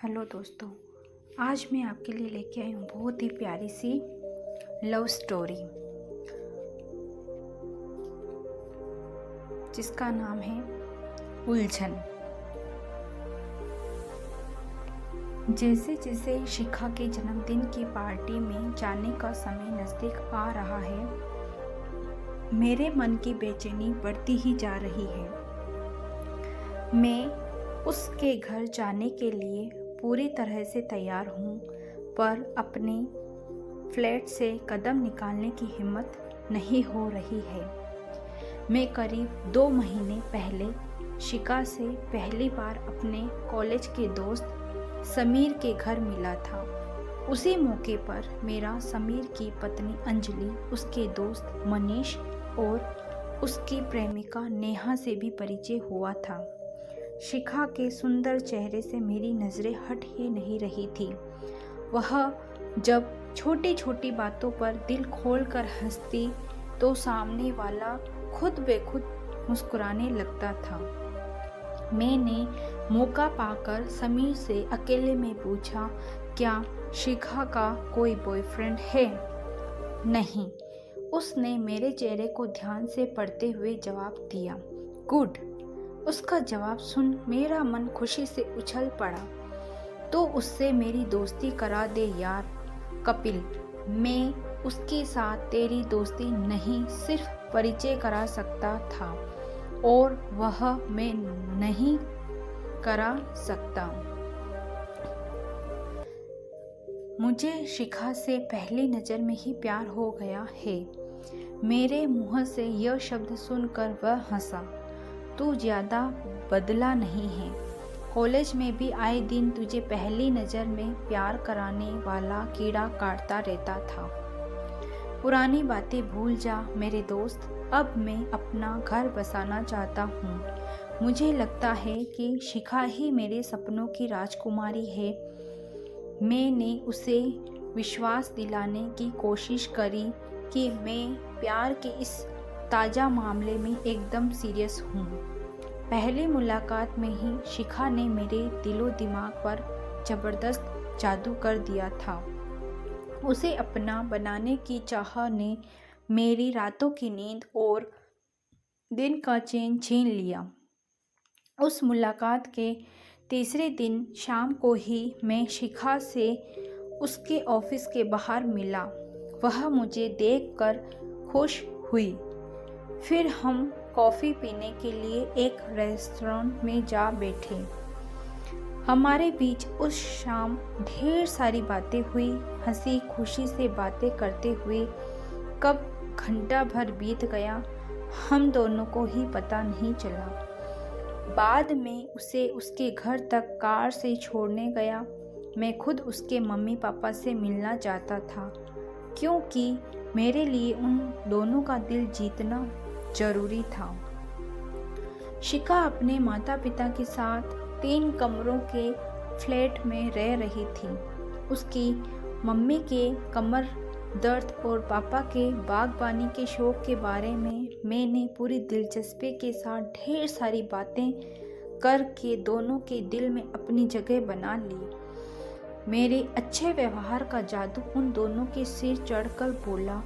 Hello दोस्तों, आज मैं आपके लिए लेके आई हूँ बहुत ही प्यारी सी लव स्टोरी जिसका नाम है उलझन। जैसे जैसे शिखा के जन्मदिन की पार्टी में जाने का समय नज़दीक आ रहा है, मेरे मन की बेचैनी बढ़ती ही जा रही है। मैं उसके घर जाने के लिए पूरी तरह से तैयार हूँ, पर अपने फ्लैट से कदम निकालने की हिम्मत नहीं हो रही है। मैं करीब 2 महीने पहले शिखा से पहली बार अपने कॉलेज के दोस्त समीर के घर मिला था। उसी मौके पर मेरा समीर की पत्नी अंजलि, उसके दोस्त मनीष और उसकी प्रेमिका नेहा से भी परिचय हुआ था। शिखा के सुंदर चेहरे से मेरी नज़रें हट ही नहीं रही थी। वह जब छोटी छोटी बातों पर दिल खोलकर हंसती तो सामने वाला खुद बेखुद मुस्कुराने लगता था। मैंने मौका पाकर समीर से अकेले में पूछा, क्या शिखा का कोई बॉयफ्रेंड है? नहीं, उसने मेरे चेहरे को ध्यान से पढ़ते हुए जवाब दिया। गुड। उसका जवाब सुन मेरा मन खुशी से उछल पड़ा। तो उससे मेरी दोस्ती करा दे यार कपिल। मैं उसके साथ तेरी दोस्ती नहीं, सिर्फ परिचय करा सकता था और वह मैं नहीं करा सकता। मुझे शिखा से पहली नज़र में ही प्यार हो गया है। मेरे मुंह से यह शब्द सुनकर वह हंसा। तू ज़्यादा बदला नहीं है। कॉलेज में भी आए दिन तुझे पहली नज़र में प्यार कराने वाला कीड़ा काटता रहता था। पुरानी बातें भूल जा मेरे दोस्त। अब मैं अपना घर बसाना चाहता हूँ। मुझे लगता है कि शिखा ही मेरे सपनों की राजकुमारी है। मैंने उसे विश्वास दिलाने की कोशिश करी कि मैं प्यार के इस ताज़ा मामले में एकदम सीरियस हूँ। पहली मुलाकात में ही शिखा ने मेरे दिलो दिमाग पर ज़बरदस्त जादू कर दिया था। उसे अपना बनाने की चाह ने मेरी रातों की नींद और दिन का चैन छीन लिया। उस मुलाकात के तीसरे दिन शाम को ही मैं शिखा से उसके ऑफिस के बाहर मिला। वह मुझे देखकर खुश हुई। फिर हम कॉफ़ी पीने के लिए एक रेस्टोरेंट में जा बैठे। हमारे बीच उस शाम ढेर सारी बातें हुई। हंसी खुशी से बातें करते हुए कब घंटा भर बीत गया हम दोनों को ही पता नहीं चला। बाद में उसे उसके घर तक कार से छोड़ने गया। मैं खुद उसके मम्मी पापा से मिलना चाहता था, क्योंकि मेरे लिए उन दोनों का दिल जीतना जरूरी था। शिखा अपने माता पिता के साथ 3 कमरों के फ्लैट में रह रही थी। उसकी मम्मी के कमर दर्द और पापा के बागबानी के शौक के बारे में मैंने पूरी दिलचस्पी के साथ ढेर सारी बातें करके दोनों के दिल में अपनी जगह बना ली। मेरे अच्छे व्यवहार का जादू उन दोनों के सिर चढ़कर बोला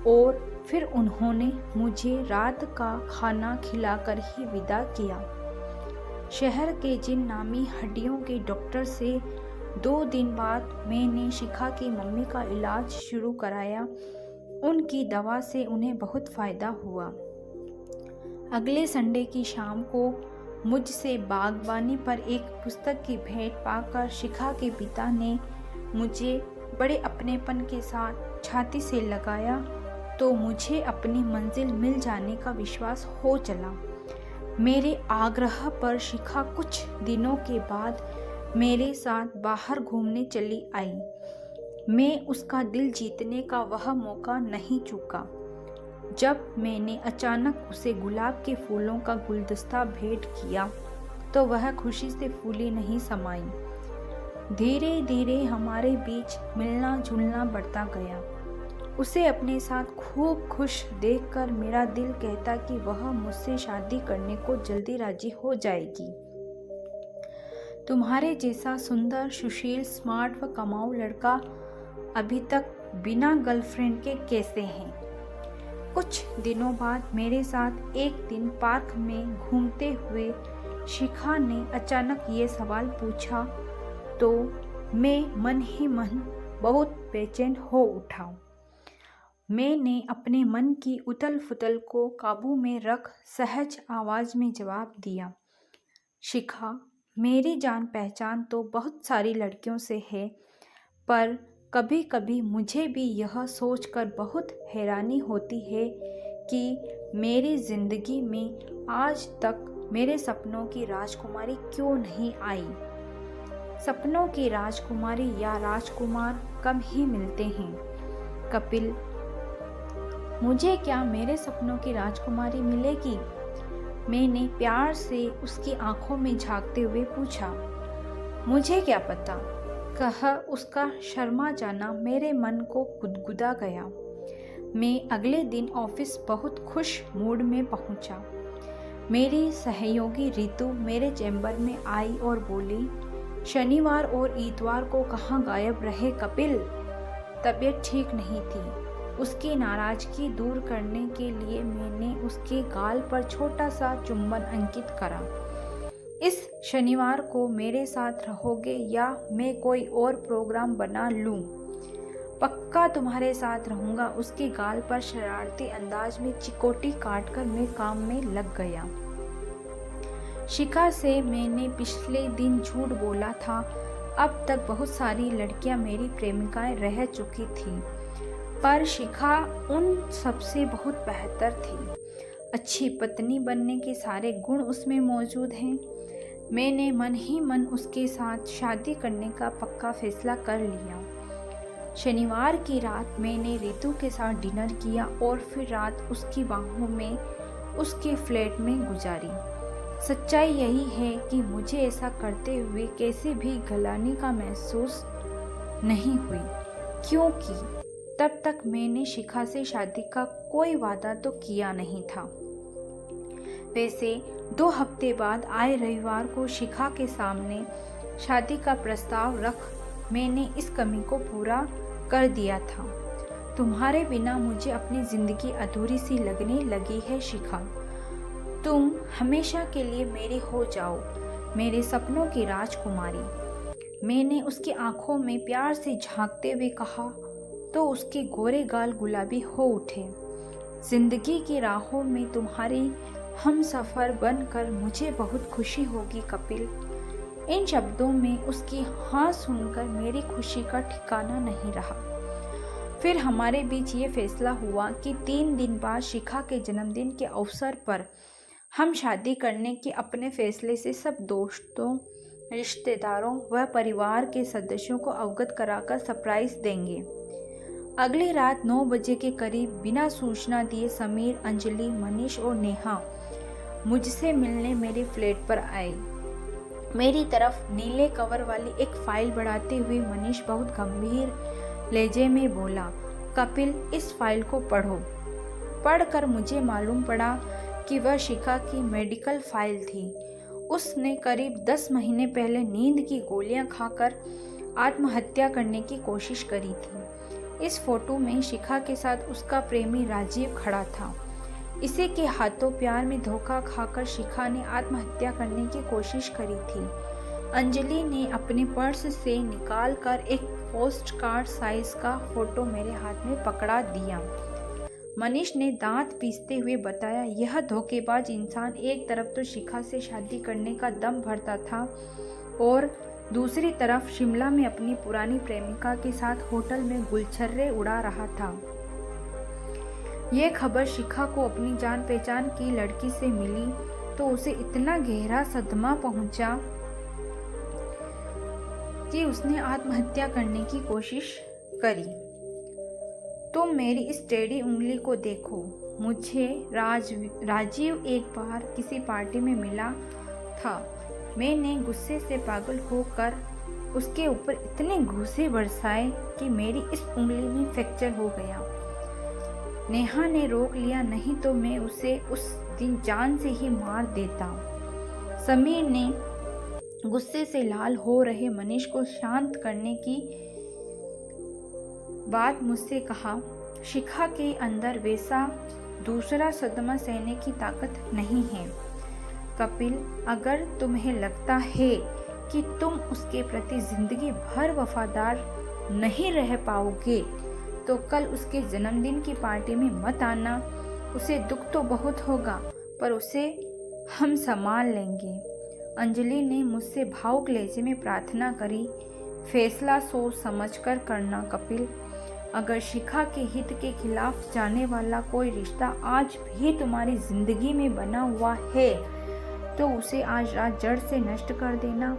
और फिर उन्होंने मुझे रात का खाना खिलाकर ही विदा किया। शहर के जिन नामी हड्डियों के डॉक्टर से 2 दिन बाद मैंने शिखा की मम्मी का इलाज शुरू कराया। उनकी दवा से उन्हें बहुत फ़ायदा हुआ। अगले संडे की शाम को मुझसे बागबानी पर एक पुस्तक की भेंट पाकर शिखा के पिता ने मुझे बड़े अपनेपन के साथ छाती से लगाया तो मुझे अपनी मंजिल मिल जाने का विश्वास हो चला। मेरे आग्रह पर शिखा कुछ दिनों के बाद मेरे साथ बाहर घूमने चली आई। मैं उसका दिल जीतने का वह मौका नहीं चूका। जब मैंने अचानक उसे गुलाब के फूलों का गुलदस्ता भेंट किया तो वह खुशी से फूली नहीं समाई। धीरे धीरे हमारे बीच मिलना जुलना बढ़ता गया। उसे अपने साथ खूब खुश देखकर मेरा दिल कहता कि वह मुझसे शादी करने को जल्दी राजी हो जाएगी। तुम्हारे जैसा सुंदर, सुशील, स्मार्ट व कमाऊ लड़का अभी तक बिना गर्लफ्रेंड के कैसे हैं? कुछ दिनों बाद मेरे साथ एक दिन पार्क में घूमते हुए शिखा ने अचानक ये सवाल पूछा तो मैं मन ही मन बहुत बेचैन हो उठा। मैंने अपने मन की उथल पुथल को काबू में रख सहज आवाज में जवाब दिया, शिखा, मेरी जान पहचान तो बहुत सारी लड़कियों से है, पर कभी कभी मुझे भी यह सोचकर बहुत हैरानी होती है कि मेरी ज़िंदगी में आज तक मेरे सपनों की राजकुमारी क्यों नहीं आई। सपनों की राजकुमारी या राजकुमार कम ही मिलते हैं। कपिल, मुझे क्या मेरे सपनों की राजकुमारी मिलेगी? मैंने प्यार से उसकी आंखों में झांकते हुए पूछा। मुझे क्या पता, कह उसका शर्मा जाना मेरे मन को गुदगुदा गया। मैं अगले दिन ऑफिस बहुत खुश मूड में पहुंचा। मेरी सहयोगी रितु मेरे चैम्बर में आई और बोली, शनिवार और इतवार को कहाँ गायब रहे कपिल? तबीयत ठीक नहीं थी। उसकी नाराजगी दूर करने के लिए मैंने उसके गाल पर छोटा सा चुंबन अंकित करा। इस शनिवार को मेरे साथ रहोगे या मैं कोई और प्रोग्राम बना लूं? पक्का तुम्हारे साथ रहूंगा। उसके गाल पर शरारती अंदाज में चिकोटी काटकर मैं काम में लग गया। शिखा से मैंने पिछले दिन झूठ बोला था। अब तक बहुत सारी लड़कियां मेरी प्रेमिकाएं रह चुकी थी, पर शिखा उन सबसे बहुत बेहतर थी। अच्छी पत्नी बनने के सारे गुण उसमें मौजूद हैं। मैंने मन ही मन उसके साथ शादी करने का पक्का फैसला कर लिया। शनिवार की रात मैंने रितु के साथ डिनर किया और फिर रात उसकी बाहों में उसके फ्लैट में गुजारी। सच्चाई यही है कि मुझे ऐसा करते हुए कैसे भी गलानी का महसूस नहीं हुई, क्योंकि तब तक मैंने शिखा से शादी का कोई वादा तो किया नहीं था। वैसे 2 हफ्ते बाद आए रविवार को शिखा के सामने शादी का प्रस्ताव रख मैंने इस कमी को पूरा कर दिया था। तुम्हारे बिना मुझे अपनी जिंदगी अधूरी सी लगने लगी है शिखा। तुम हमेशा के लिए मेरी हो जाओ, मेरे सपनों की राजकुमारी। मैंने उसकी आंखों में प्यार से झांकते हुए कहा तो उसके गोरे गाल गुलाबी हो उठे। जिंदगी की राहों में तुम्हारी हम सफ़र बनकर मुझे बहुत खुशी होगी कपिल। इन शब्दों में उसकी हाँ सुनकर मेरी खुशी का ठिकाना नहीं रहा। फिर हमारे बीच ये फैसला हुआ कि 3 दिन बाद शिखा के जन्मदिन के अवसर पर हम शादी करने के अपने फैसले से सब दोस्तों, रिश्तेदारों व परिवार के सदस्यों को अवगत कराकर सरप्राइज देंगे। अगली रात 9 बजे के करीब बिना सूचना दिए समीर, अंजलि, मनीष और नेहा मुझसे मिलने मेरे फ्लैट पर आए। मेरी तरफ नीले कवर वाली एक फाइल बढ़ाते हुए मनीष बहुत गंभीर लहजे में बोला, कपिल, इस फाइल को पढ़ो। पढ़कर मुझे मालूम पड़ा कि वह शिखा की मेडिकल फाइल थी। उसने करीब 10 महीने पहले नींद की गोलियां खाकर आत्महत्या करने की कोशिश करी थी। इस फोटो में शिखा के साथ उसका प्रेमी राजीव खड़ा था। इसी के हाथों प्यार में धोखा खाकर शिखा ने आत्महत्या करने की कोशिश करी थी। अंजलि ने अपने पर्स से निकालकर एक पोस्ट कार्ड साइज का फोटो मेरे हाथ में पकड़ा दिया। मनीष ने दांत पीसते हुए बताया, यह धोखेबाज इंसान एक तरफ तो शिखा से शादी करने का दम भरता था और दूसरी तरफ शिमला में अपनी पुरानी प्रेमिका के साथ होटल में गुलछर्रे उड़ा रहा था। यह खबर शिखा को अपनी जान पहचान की लड़की से मिली तो उसे इतना गहरा सदमा पहुंचा कि उसने आत्महत्या करने की कोशिश करी। तुम मेरी इस टेढ़ी उंगली को देखो। मुझे राजीव एक बार किसी पार्टी में मिला था। मैंने गुस्से से पागल होकर उसके ऊपर इतने घूंसे बरसाए कि मेरी इस उंगली में फ्रैक्चर हो गया। नेहा ने रोक लिया, नहीं तो मैं उसे उस दिन जान से ही मार देता। समीर ने गुस्से से लाल हो रहे मनीष को शांत करने की बात मुझसे कहा, शिखा के अंदर वैसा दूसरा सदमा सहने की ताकत नहीं है। कपिल, अगर तुम्हें लगता है कि तुम उसके प्रति जिंदगी भर वफादार नहीं रह पाओगे तो कल उसके जन्मदिन की पार्टी में मत आना। उसे दुख तो बहुत होगा पर उसे हम संभाल लेंगे। अंजलि ने मुझसे भावुक लहजे में प्रार्थना करी, फैसला सोच समझकर करना कपिल। अगर शिखा के हित के खिलाफ जाने वाला कोई रिश्ता आज भी तुम्हारी जिंदगी में बना हुआ है तो उसे आज रात जड़ से नष्ट कर देना।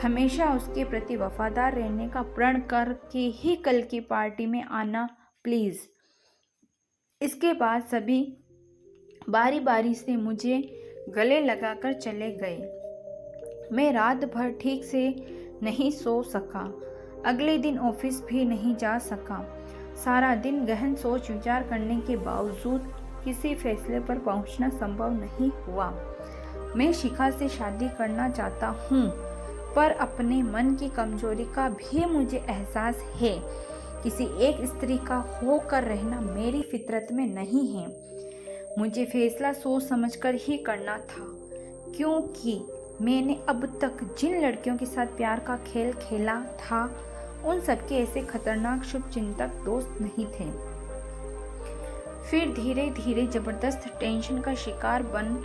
हमेशा उसके प्रति वफादार रहने का प्रण करके ही कल की पार्टी में आना प्लीज। इसके बाद सभी बारी बारी से मुझे गले लगाकर चले गए। मैं रात भर ठीक से नहीं सो सका, अगले दिन ऑफिस भी नहीं जा सका। सारा दिन गहन सोच विचार करने के बावजूद किसी फैसले पर पहुंचना संभव नहीं हुआ। मैं शिखा से शादी करना चाहता हूँ पर अपने मन की कमजोरी का भी मुझे एहसास है। किसी एक स्त्री का होकर रहना मेरी फितरत में नहीं है। मुझे फैसला सोच समझकर ही करना था, क्योंकि मैंने अब तक जिन लड़कियों के साथ प्यार का खेल खेला था उन सबके ऐसे खतरनाक शुभचिंतक दोस्त नहीं थे। फिर धीरे धीरे जबरदस्त टेंशन का शिकार बन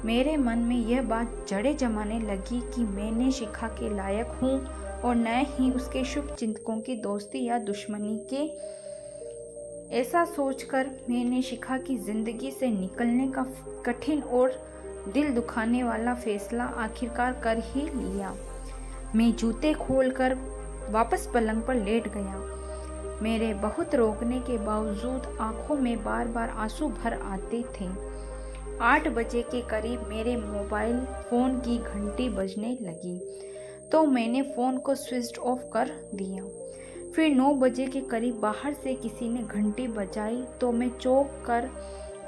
मेरे मन में यह बात जड़ें जमाने लगी कि मैंने शिखा के लायक हूँ और न ही उसके शुभ चिंतकों की दोस्ती या दुश्मनी के। ऐसा सोचकर मैंने शिखा की जिंदगी से निकलने का कठिन और दिल दुखाने वाला फैसला आखिरकार कर ही लिया। मैं जूते खोलकर वापस पलंग पर लेट गया। मेरे बहुत रोकने के बावजूद आंखों में बार बार आंसू भर आते थे। 8 बजे के करीब मेरे मोबाइल फ़ोन की घंटी बजने लगी तो मैंने फ़ोन को स्विच ऑफ कर दिया। फिर 9 बजे के करीब बाहर से किसी ने घंटी बजाई तो मैं चौंक कर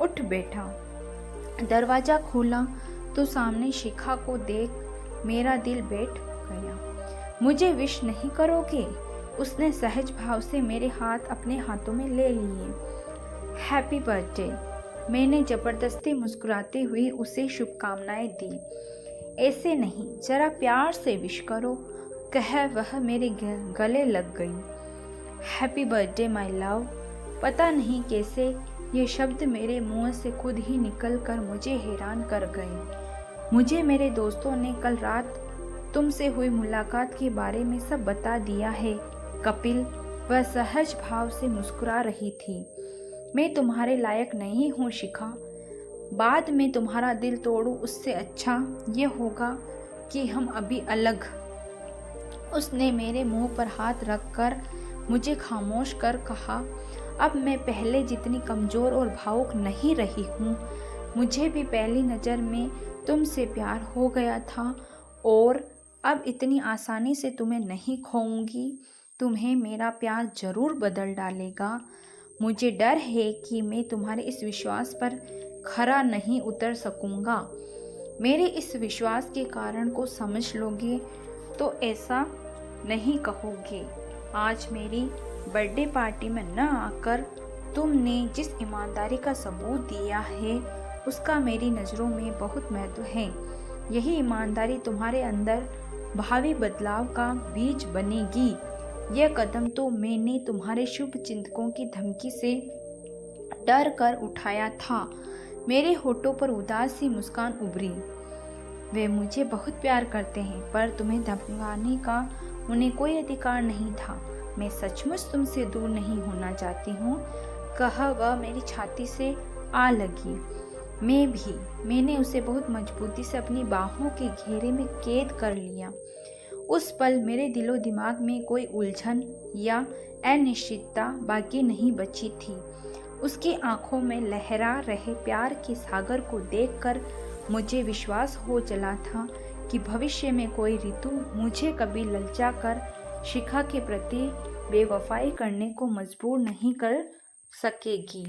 उठ बैठा। दरवाज़ा खोला तो सामने शिखा को देख मेरा दिल बैठ गया। मुझे विश नहीं करोगे? उसने सहज भाव से मेरे हाथ अपने हाथों में ले लिए। हैप्पी बर्थडे, मैंने जबरदस्ती मुस्कुराते हुए उसे शुभकामनाएं दी। ऐसे नहीं, जरा प्यार से विश करो, कह वह मेरे गले लग गई। Happy birthday my love. पता नहीं कैसे ये शब्द मेरे मुंह से खुद ही निकल कर मुझे हैरान कर गए। मुझे मेरे दोस्तों ने कल रात तुमसे हुई मुलाकात के बारे में सब बता दिया है कपिल। वह सहज भाव से मुस्कुरा रही थी। मैं तुम्हारे लायक नहीं हूँ शिखा। बाद में तुम्हारा दिल तोड़ूं उससे अच्छा ये होगा कि हम अभी अलग। उसने मेरे मुंह पर हाथ रखकर मुझे खामोश कर कहा, अब मैं पहले जितनी कमज़ोर और भावुक नहीं रही हूँ। मुझे भी पहली नज़र में तुमसे प्यार हो गया था और अब इतनी आसानी से तुम्हें नहीं खोऊंगी। तुम्हें मेरा प्यार ज़रूर बदल डालेगा। मुझे डर है कि मैं तुम्हारे इस विश्वास पर खरा नहीं उतर सकूंगा। मेरे इस विश्वास के कारण को समझ लोगे तो ऐसा नहीं कहोगे। आज मेरी बर्थडे पार्टी में न आकर तुमने जिस ईमानदारी का सबूत दिया है उसका मेरी नज़रों में बहुत महत्व है। यही ईमानदारी तुम्हारे अंदर भावी बदलाव का बीज बनेगी। यह कदम तो मैंने तुम्हारे शुभ चिंतकों की धमकी से डर कर उठाया था। मेरे होठों पर उदास सी मुस्कान उभरी। वे मुझे बहुत प्यार करते हैं पर तुम्हें धमकाने का उन्हें कोई अधिकार नहीं था। मैं सचमुच तुमसे दूर नहीं होना चाहती हूँ, कहा वह मेरी छाती से आ लगी। मैं भी। मैंने उसे बहुत मजबूती से अपनी बाहों के घेरे में कैद कर लिया। उस पल मेरे दिलो दिमाग में कोई उलझन या अनिश्चितता बाकी नहीं बची थी। उसकी आंखों में लहरा रहे प्यार के सागर को देखकर मुझे विश्वास हो चला था कि भविष्य में कोई ऋतु मुझे कभी ललचा कर शिखा के प्रति बेवफाई करने को मजबूर नहीं कर सकेगी।